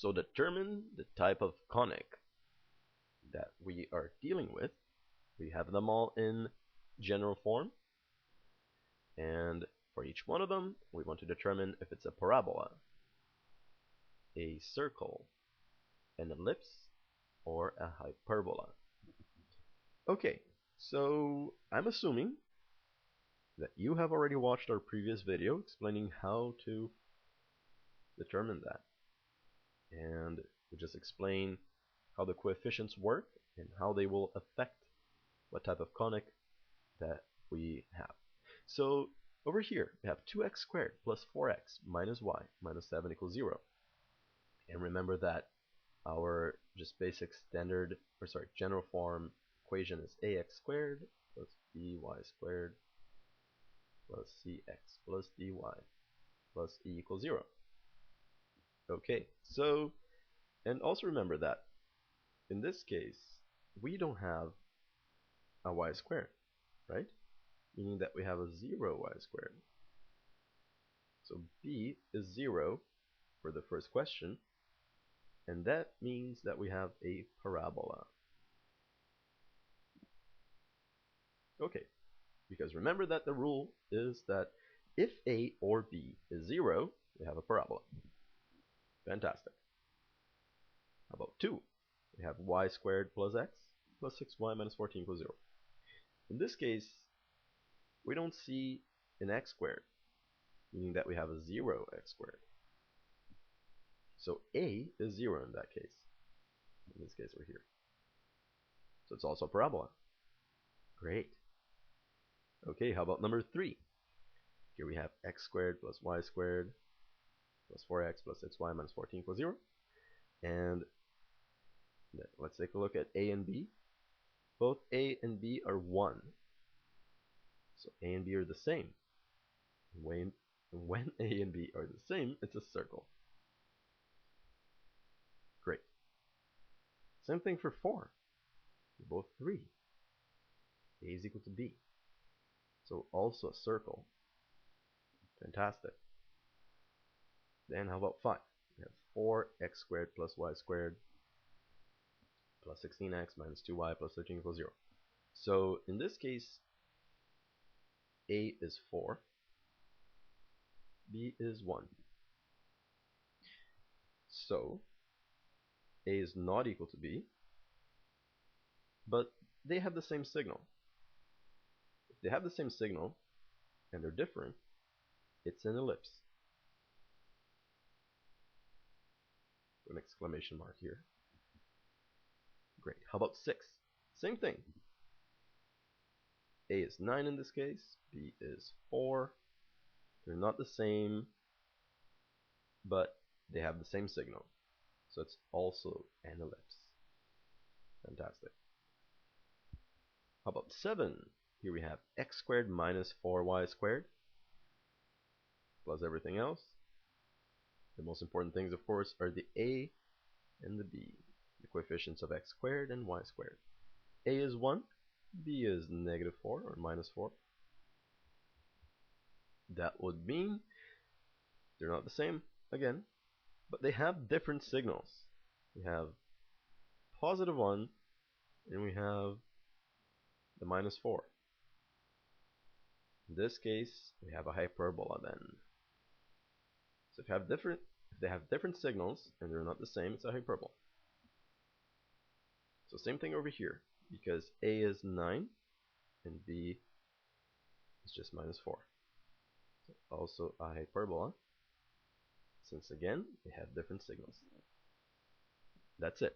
So determine the type of conic that we are dealing with. We have them all in general form, and for each one of them we want to determine if it's a parabola, a circle, an ellipse, or a hyperbola. Okay, so I'm assuming that you have already watched our previous video explaining how to determine that, and we just explain how the coefficients work and how they will affect what type of conic that we have. So over here we have 2x squared plus 4x minus y minus 7 equals 0. And remember that our just basic general form equation is ax squared plus by squared plus cx plus dy plus e equals 0. Okay, so, and also remember that in this case we don't have a y squared, right? Meaning that we have a 0 y squared. So b is 0 for the first question, and that means that we have a parabola. Okay, because remember that the rule is that if a or b is 0, we have a parabola. Fantastic. How about 2? We have y squared plus x plus 6y minus 14 equals 0. In this case, we don't see an x squared, meaning that we have a 0 x squared. So a is 0 in that case. In this case over here. So it's also a parabola. Great. Okay, how about number 3? Here we have x squared plus y squared plus 4x plus 6y minus 14 equals 0. And let's take a look at a and b. Both a and b are 1. So a and b are the same. When a and b are the same, it's a circle. Great. Same thing for 4. They're both 3. A is equal to b. So also a circle. Fantastic. Then how about 5? We have 4x squared plus y squared plus 16x minus 2y plus 13 equals 0. So in this case, a is 4, b is 1. So a is not equal to b, but they have the same signal. If they have the same signal and they're different, it's an ellipse. An exclamation mark here. Great. How about 6? Same thing. A is 9 in this case, b is 4. They're not the same, but they have the same signal. So it's also an ellipse. Fantastic. How about 7? Here we have x squared minus 4y squared plus everything else. The most important things, of course, are the a and the b, the coefficients of x squared and y squared. A is 1, b is negative 4 or minus 4. That would mean they're not the same, again, but they have different signals. We have positive 1 and we have the minus 4. In this case, we have a hyperbola then. So if they have different signals and they're not the same, it's a hyperbola. So same thing over here, because a is 9 and b is just minus 4. So also a hyperbola, since again they have different signals. That's it.